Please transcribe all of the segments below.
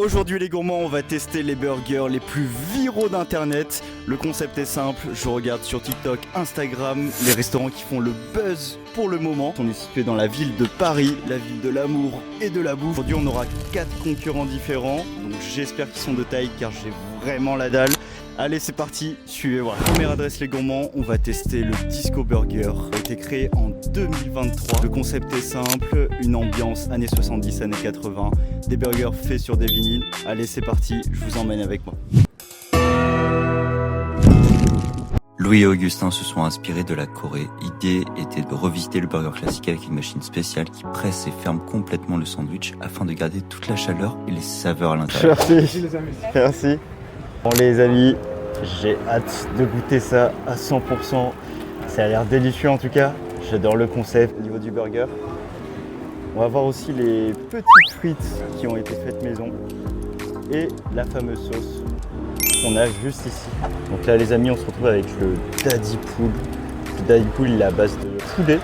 Aujourd'hui les gourmands, on va tester les burgers les plus viraux d'internet. Le concept est simple, je regarde sur TikTok, Instagram, les restaurants qui font le buzz pour le moment. On est situé dans la ville de Paris, la ville de l'amour et de la bouffe. Aujourd'hui on aura 4 concurrents différents, donc j'espère qu'ils sont de taille car j'ai vraiment la dalle. Allez c'est parti, suivez-moi. Première adresse les gourmands, on va tester le Disco Burger. Il a été créé en 2023. Le concept est simple, une ambiance années 70, années 80. Des burgers faits sur des vinyles. Allez c'est parti, je vous emmène avec moi. Louis et Augustin se sont inspirés de la Corée. L'idée était de revisiter le burger classique avec une machine spéciale qui presse et ferme complètement le sandwich afin de garder toute la chaleur et les saveurs à l'intérieur. Merci, merci. Bon les amis, j'ai hâte de goûter ça à 100%. Ça a l'air délicieux en tout cas. J'adore le concept au niveau du burger. On va voir aussi les petites frites qui ont été faites maison et la fameuse sauce qu'on a juste ici. Donc là les amis, on se retrouve avec le Daddy Pool. Le Daddy Pool il est à base de poulet.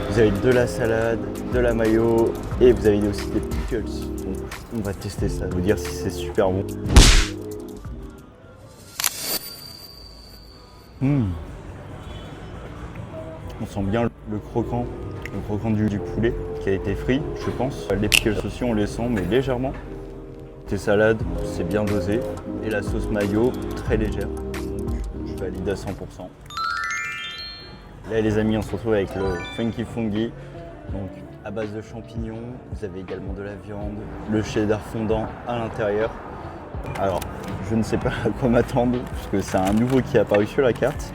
Vous avez de la salade, de la mayo et vous avez aussi des pickles. Donc on va tester ça, vous dire si c'est super bon. On sent bien le croquant du poulet qui a été frit, je pense. Les pickles aussi, on les sent, mais légèrement. Tes salades, c'est bien dosé. Et la sauce mayo, très légère. Donc, je valide à 100%. Là, les amis, on se retrouve avec le Funky Fungi. Donc, à base de champignons. Vous avez également de la viande, le cheddar fondant à l'intérieur. Alors, je ne sais pas à quoi m'attendre, puisque c'est un nouveau qui est apparu sur la carte.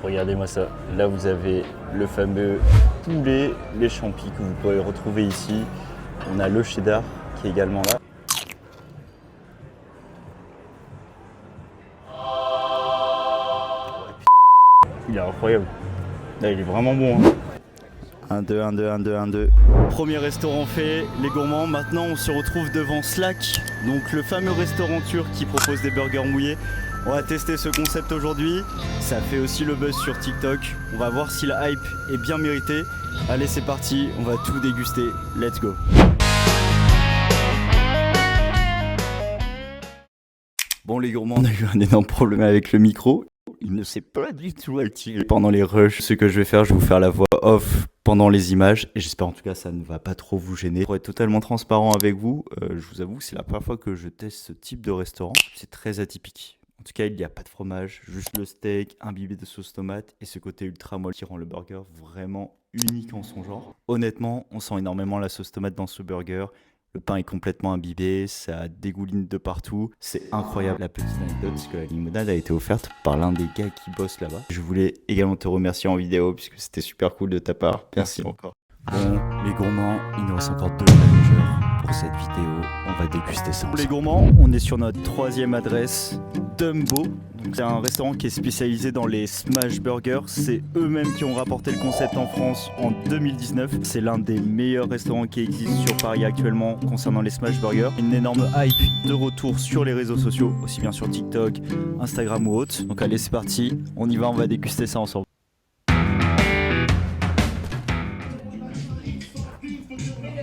Regardez-moi ça. Là, vous avez le fameux poulet, les champis que vous pourrez retrouver ici. On a le cheddar qui est également là. Il est incroyable. Là, il est vraiment bon. 1, 2, 1, 2, 1, 2, 1, 2. Premier restaurant fait, les gourmands. Maintenant, on se retrouve devant Slack, donc le fameux restaurant turc qui propose des burgers mouillés. On va tester ce concept aujourd'hui. Ça fait aussi le buzz sur TikTok. On va voir si la hype est bien méritée. Allez, c'est parti. On va tout déguster. Let's go. Bon, les gourmands, on a eu un énorme problème avec le micro. Il ne s'est pas du tout activé pendant les rushs. Ce que je vais faire, je vais vous faire la voix off pendant les images. Et j'espère en tout cas ça ne va pas trop vous gêner. Pour être totalement transparent avec vous, je vous avoue que c'est la première fois que je teste ce type de restaurant. C'est très atypique. En tout cas, il n'y a pas de fromage, juste le steak, imbibé de sauce tomate et ce côté ultra molle qui rend le burger vraiment unique en son genre. Honnêtement, on sent énormément la sauce tomate dans ce burger. Le pain est complètement imbibé, ça dégouline de partout. C'est incroyable. La petite anecdote, c'est que la limonade a été offerte par l'un des gars qui bosse là-bas. Je voulais également te remercier en vidéo puisque c'était super cool de ta part. Merci encore. Bon, les gourmands, il nous reste encore 2 challengers pour cette vidéo. On va déguster ça. Les gourmands, on est sur notre 3e adresse, Dumbo. C'est un restaurant qui est spécialisé dans les smash burgers. C'est eux-mêmes qui ont rapporté le concept en France en 2019. C'est l'un des meilleurs restaurants qui existent sur Paris actuellement concernant les smash burgers. Une énorme hype de retour sur les réseaux sociaux, aussi bien sur TikTok, Instagram ou autres. Donc allez, c'est parti, on y va, on va déguster ça ensemble.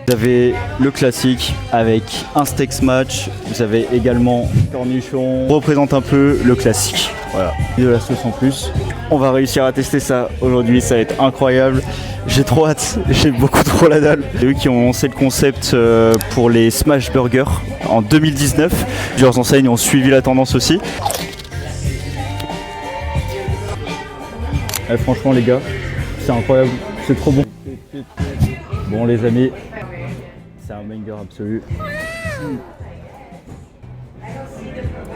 Vous avez le classique avec un steak smash, vous avez également cornichon, représente un peu le classique. Voilà, et de la sauce en plus. On va réussir à tester ça aujourd'hui, ça va être incroyable. J'ai trop hâte, j'ai beaucoup trop la dalle. C'est eux qui ont lancé le concept pour les smash burgers en 2019. Plusieurs enseignes ont suivi la tendance aussi. Et franchement les gars, c'est incroyable, c'est trop bon. Bon les amis, c'est un banger absolu.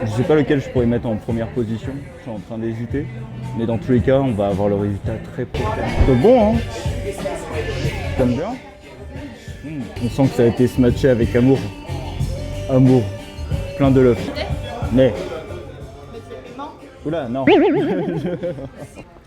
Je sais pas lequel je pourrais mettre en première position, je suis en train d'hésiter. Mais dans tous les cas, on va avoir le résultat très prochain. C'est bon hein. T'aimes bien On sent que ça a été smatché avec amour. Amour. Plein de love. Mais... Oula, non.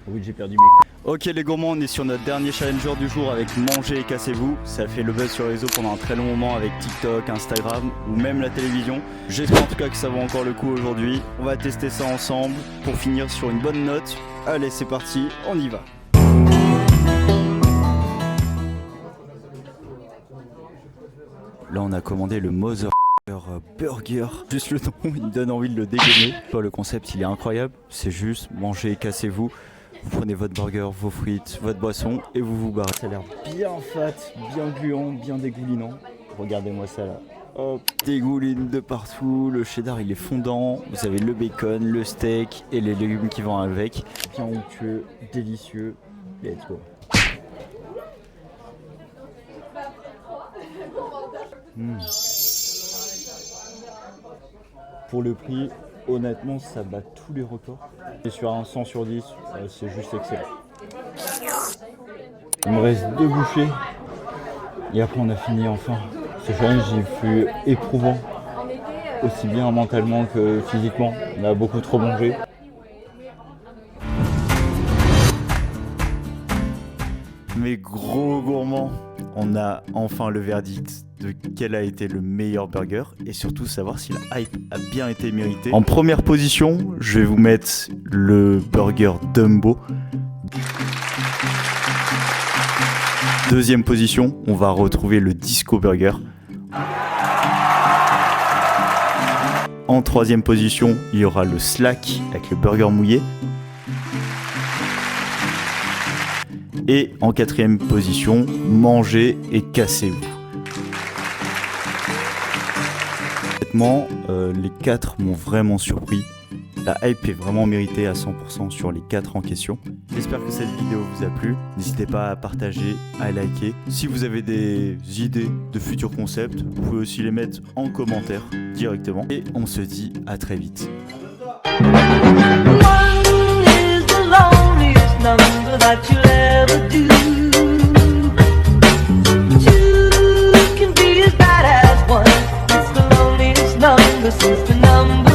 Oui, j'ai perdu mes... Ok les gourmands, on est sur notre dernier challenger du jour avec Manger et Cassez-vous. Ça a fait le buzz sur les réseaux pendant un très long moment avec TikTok, Instagram ou même la télévision. J'espère en tout cas que ça vaut encore le coup aujourd'hui. On va tester ça ensemble pour finir sur une bonne note. Allez c'est parti, on y va. Là on a commandé le Mother burger. Juste le nom, il me donne envie de le dégainer. Le concept, il est incroyable. C'est juste mangez, cassez-vous. Vous prenez votre burger, vos frites, votre boisson et vous vous barrez. Ça a l'air bien fat, bien gluant, bien dégoulinant. Regardez-moi ça là. Hop, dégouline de partout. Le cheddar, il est fondant. Vous avez le bacon, le steak et les légumes qui vont avec. Bien onctueux, délicieux. Let's go. Pour le prix, honnêtement, ça bat tous les records. Et sur un 100 sur 10, c'est juste excellent. Il me reste 2 bouchées. Et après, on a fini enfin. Ce challenge, il fut éprouvant. Aussi bien mentalement que physiquement. On a beaucoup trop mangé. Mes gros gourmands, on a enfin le verdict de quel a été le meilleur burger et surtout savoir si la hype a bien été méritée. En première position, je vais vous mettre le burger Dumbo. Deuxième position, on va retrouver le Disco Burger. En troisième position, il y aura le Slack avec le burger mouillé. Et en quatrième position, mangez et cassez-vous. Honnêtement, les 4 m'ont vraiment surpris. La hype est vraiment méritée à 100% sur les 4 en question. J'espère que cette vidéo vous a plu. N'hésitez pas à partager, à liker. Si vous avez des idées de futurs concepts, vous pouvez aussi les mettre en commentaire directement. Et on se dit à très vite. Number that you'll ever do. Two can be as bad as one. It's the loneliest number since the number